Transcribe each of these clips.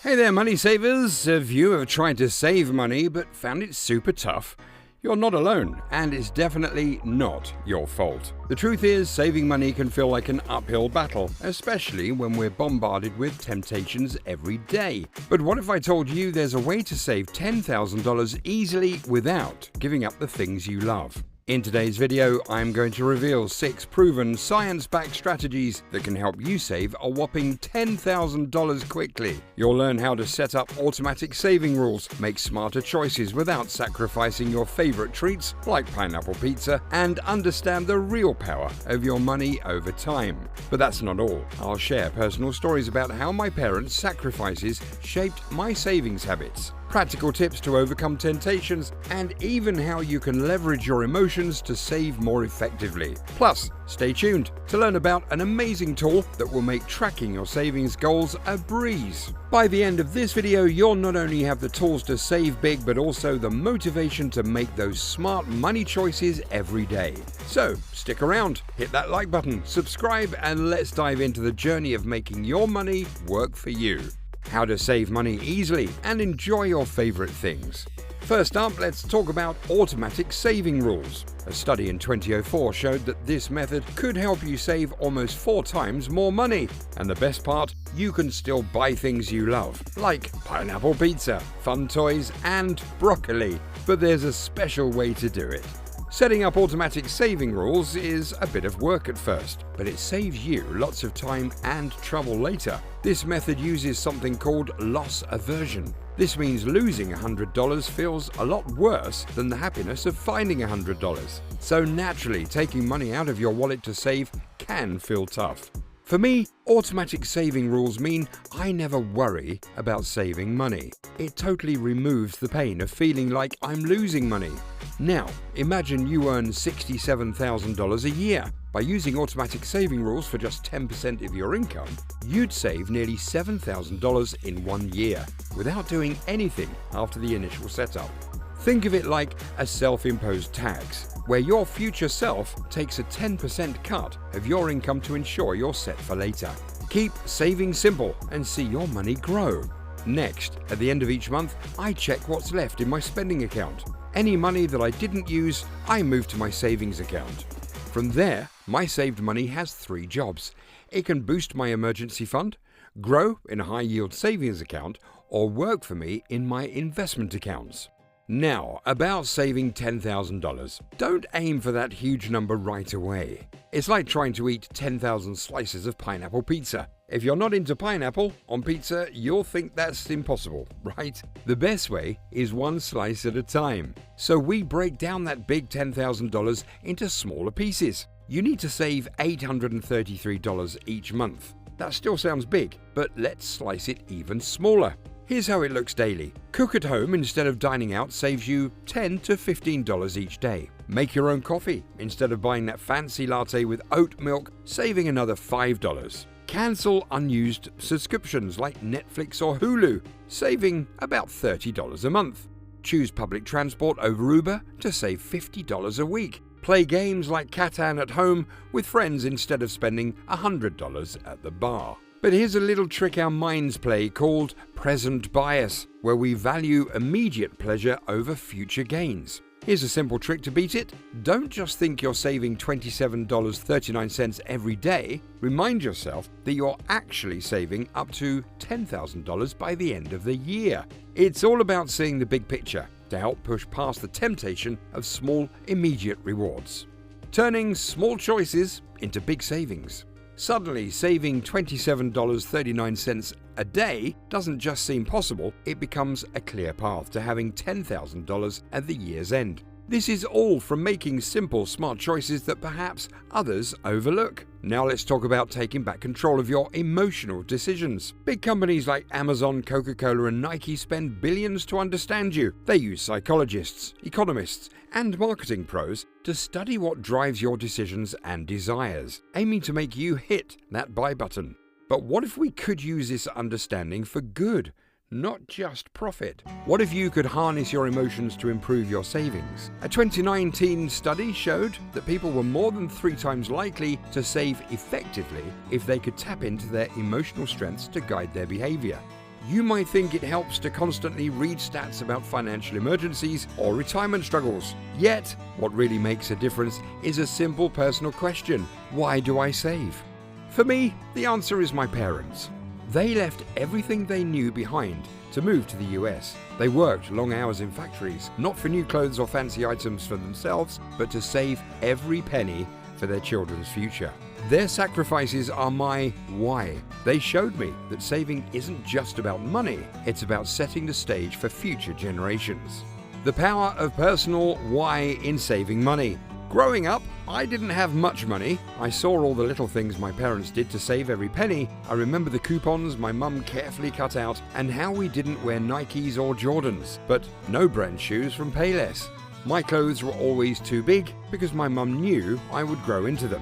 Hey there, money savers! If you have tried to save money but found it super tough, you're not alone, and it's definitely not your fault. The truth is, saving money can feel like an uphill battle, especially when we're bombarded with temptations every day. But what if I told you there's a way to save $10,000 easily without giving up the things you love? In today's video, I'm going to reveal 6 proven science-backed strategies that can help you save a whopping $10,000 quickly. You'll learn how to set up automatic saving rules, make smarter choices without sacrificing your favorite treats like pineapple pizza, and understand the real power of your money over time. But that's not all. I'll share personal stories about how my parents' sacrifices shaped my savings habits, practical tips to overcome temptations, and even how you can leverage your emotions to save more effectively. Plus, stay tuned to learn about an amazing tool that will make tracking your savings goals a breeze. By the end of this video, you'll not only have the tools to save big, but also the motivation to make those smart money choices every day. So, stick around, hit that like button, subscribe, and let's dive into the journey of making your money work for you. How to save money easily and enjoy your favorite things. First up, let's talk about automatic saving rules. A study in 2004 showed that this method could help you save almost 4 times more money. And the best part, you can still buy things you love, like pineapple pizza, fun toys, and broccoli. But there's a special way to do it. Setting up automatic saving rules is a bit of work at first, but it saves you lots of time and trouble later. This method uses something called loss aversion. This means losing $100 feels a lot worse than the happiness of finding $100. So naturally, taking money out of your wallet to save can feel tough. For me, automatic saving rules mean I never worry about saving money. It totally removes the pain of feeling like I'm losing money. Now, imagine you earn $67,000 a year. By using automatic saving rules for just 10% of your income, you'd save nearly $7,000 in 1 year without doing anything after the initial setup. Think of it like a self-imposed tax, where your future self takes a 10% cut of your income to ensure you're set for later. Keep saving simple and see your money grow. Next, at the end of each month, I check what's left in my spending account. Any money that I didn't use, I move to my savings account. From there, my saved money has 3 jobs. It can boost my emergency fund, grow in a high-yield savings account, or work for me in my investment accounts. Now, about saving $10,000. Don't aim for that huge number right away. It's like trying to eat 10,000 slices of pineapple pizza. If you're not into pineapple on pizza, you'll think that's impossible, right? The best way is 1 slice at a time. So we break down that big $10,000 into smaller pieces. You need to save $833 each month. That still sounds big, but let's slice it even smaller. Here's how it looks daily. Cook at home instead of dining out saves you $10 to $15 each day. Make your own coffee instead of buying that fancy latte with oat milk, saving another $5. Cancel unused subscriptions like Netflix or Hulu, saving about $30 a month. Choose public transport over Uber to save $50 a week. Play games like Catan at home with friends instead of spending $100 at the bar. But here's a little trick our minds play called present bias, where we value immediate pleasure over future gains. Here's a simple trick to beat it. Don't just think you're saving $27.39 every day. Remind yourself that you're actually saving up to $10,000 by the end of the year. It's all about seeing the big picture to help push past the temptation of small, immediate rewards. Turning small choices into big savings. Suddenly, saving $27.39 a day doesn't just seem possible, it becomes a clear path to having $10,000 at the year's end. This is all from making simple, smart choices that perhaps others overlook. Now let's talk about taking back control of your emotional decisions. Big companies like Amazon, Coca-Cola, and Nike spend billions to understand you. They use psychologists, economists, and marketing pros to study what drives your decisions and desires, aiming to make you hit that buy button. But what if we could use this understanding for good? Not just profit. What if you could harness your emotions to improve your savings? A 2019 study showed that people were more than 3 times likely to save effectively if they could tap into their emotional strengths to guide their behavior. You might think it helps to constantly read stats about financial emergencies or retirement struggles. Yet, what really makes a difference is a simple personal question: why do I save? For me, the answer is my parents. They left everything they knew behind to move to the US. They worked long hours in factories, not for new clothes or fancy items for themselves, but to save every penny for their children's future. Their sacrifices are my why. They showed me that saving isn't just about money, it's about setting the stage for future generations. The power of personal why in saving money. Growing up, I didn't have much money. I saw all the little things my parents did to save every penny. I remember the coupons my mum carefully cut out and how we didn't wear Nikes or Jordans, but no brand shoes from Payless. My clothes were always too big because my mum knew I would grow into them.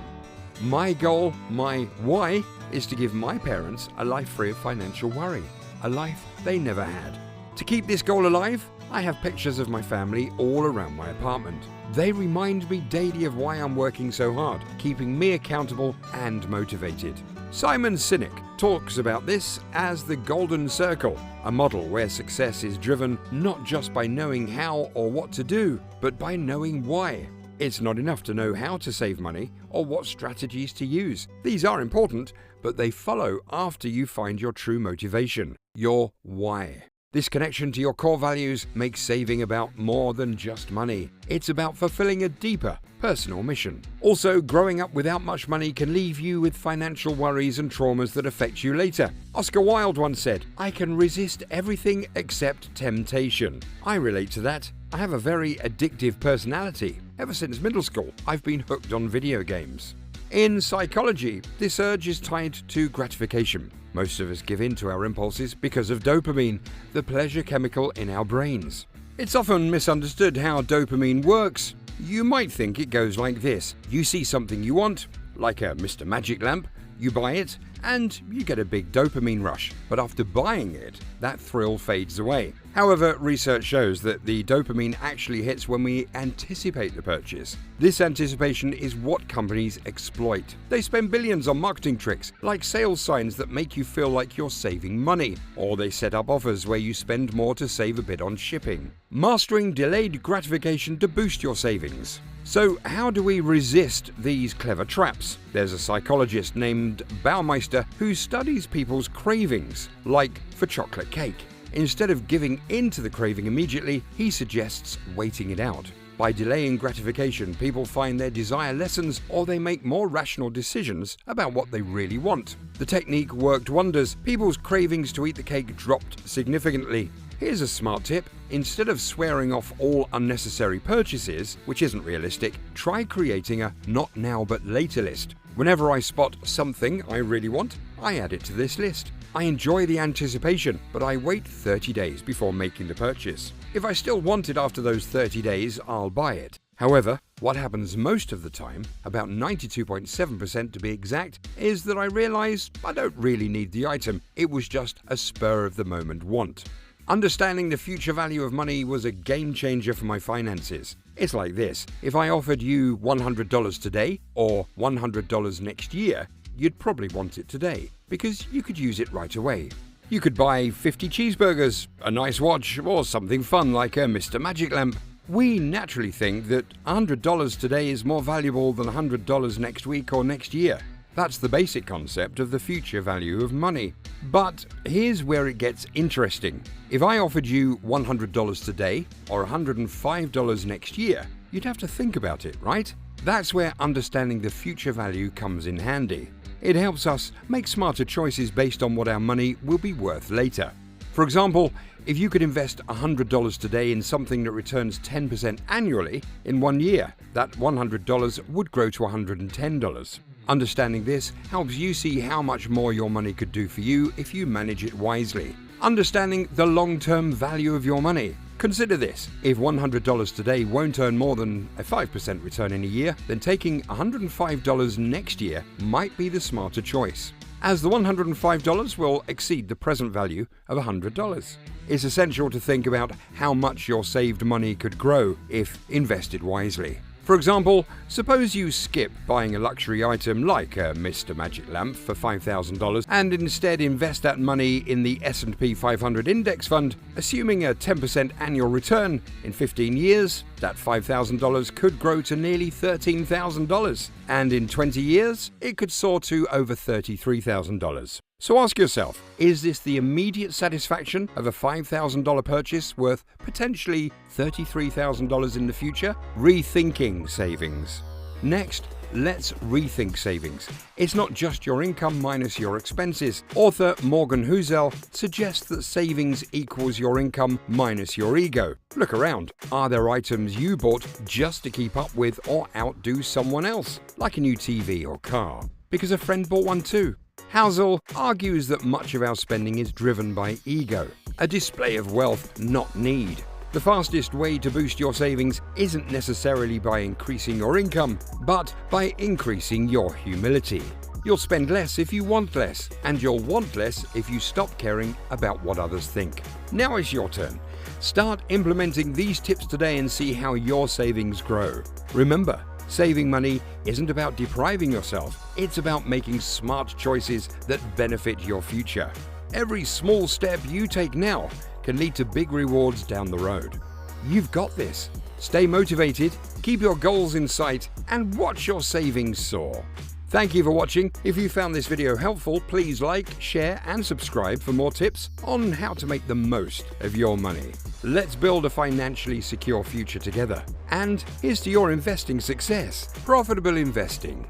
My goal, my why, is to give my parents a life free of financial worry, a life they never had. To keep this goal alive, I have pictures of my family all around my apartment. They remind me daily of why I'm working so hard, keeping me accountable and motivated. Simon Sinek talks about this as the golden circle, a model where success is driven not just by knowing how or what to do, but by knowing why. It's not enough to know how to save money or what strategies to use. These are important, but they follow after you find your true motivation, your why. This connection to your core values makes saving about more than just money. It's about fulfilling a deeper, personal mission. Also, growing up without much money can leave you with financial worries and traumas that affect you later. Oscar Wilde once said, "I can resist everything except temptation." I relate to that. I have a very addictive personality. Ever since middle school, I've been hooked on video games. In psychology, this urge is tied to gratification. Most of us give in to our impulses because of dopamine, the pleasure chemical in our brains. It's often misunderstood how dopamine works. You might think it goes like this. You see something you want, like a Mr. Magic lamp, you buy it, and you get a big dopamine rush. But after buying it, that thrill fades away. However, research shows that the dopamine actually hits when we anticipate the purchase. This anticipation is what companies exploit. They spend billions on marketing tricks, like sales signs that make you feel like you're saving money, or they set up offers where you spend more to save a bit on shipping. Mastering delayed gratification to boost your savings. So how do we resist these clever traps? There's a psychologist named Baumeister who studies people's cravings, like for chocolate cake. Instead of giving in to the craving immediately, he suggests waiting it out. By delaying gratification, people find their desire lessens or they make more rational decisions about what they really want. The technique worked wonders. People's cravings to eat the cake dropped significantly. Here's a smart tip. Instead of swearing off all unnecessary purchases, which isn't realistic, try creating a not now but later list. Whenever I spot something I really want, I add it to this list. I enjoy the anticipation, but I wait 30 days before making the purchase. If I still want it after those 30 days, I'll buy it. However, what happens most of the time, about 92.7% to be exact, is that I realize I don't really need the item. It was just a spur-of-the-moment want. Understanding the future value of money was a game changer for my finances. It's like this: if I offered you $100 today or $100 next year, you'd probably want it today because you could use it right away. You could buy 50 cheeseburgers, a nice watch, or something fun like a Mr. Magic lamp. We naturally think that $100 today is more valuable than $100 next week or next year. That's the basic concept of the future value of money. But here's where it gets interesting. If I offered you $100 today or $105 next year, you'd have to think about it, right? That's where understanding the future value comes in handy. It helps us make smarter choices based on what our money will be worth later. For example, if you could invest $100 today in something that returns 10% annually in 1 year, that $100 would grow to $110. Understanding this helps you see how much more your money could do for you if you manage it wisely. Understanding the long-term value of your money. Consider this: if $100 today won't earn more than a 5% return in a year, then taking $105 next year might be the smarter choice, as the $105 will exceed the present value of $100. It's essential to think about how much your saved money could grow if invested wisely. For example, suppose you skip buying a luxury item like a Mr. Magic Lamp for $5,000 and instead invest that money in the S&P 500 index fund, assuming a 10% annual return. In 15 years, that $5,000 could grow to nearly $13,000, and in 20 years, it could soar to over $33,000. So ask yourself, is this the immediate satisfaction of a $5,000 purchase worth potentially $33,000 in the future? Rethinking savings. Next, let's rethink savings. It's not just your income minus your expenses. Author Morgan Housel suggests that savings equals your income minus your ego. Look around. Are there items you bought just to keep up with or outdo someone else, like a new TV or car, because a friend bought one too? Housel argues that much of our spending is driven by ego, a display of wealth, not need. The fastest way to boost your savings isn't necessarily by increasing your income, but by increasing your humility. You'll spend less if you want less, and you'll want less if you stop caring about what others think. Now is your turn. Start implementing these tips today and see how your savings grow. Remember, saving money isn't about depriving yourself, it's about making smart choices that benefit your future. Every small step you take now can lead to big rewards down the road. You've got this. Stay motivated, keep your goals in sight, and watch your savings soar. Thank you for watching. If you found this video helpful, please like, share, and subscribe for more tips on how to make the most of your money. Let's build a financially secure future together. And here's to your investing success. Profitable investing.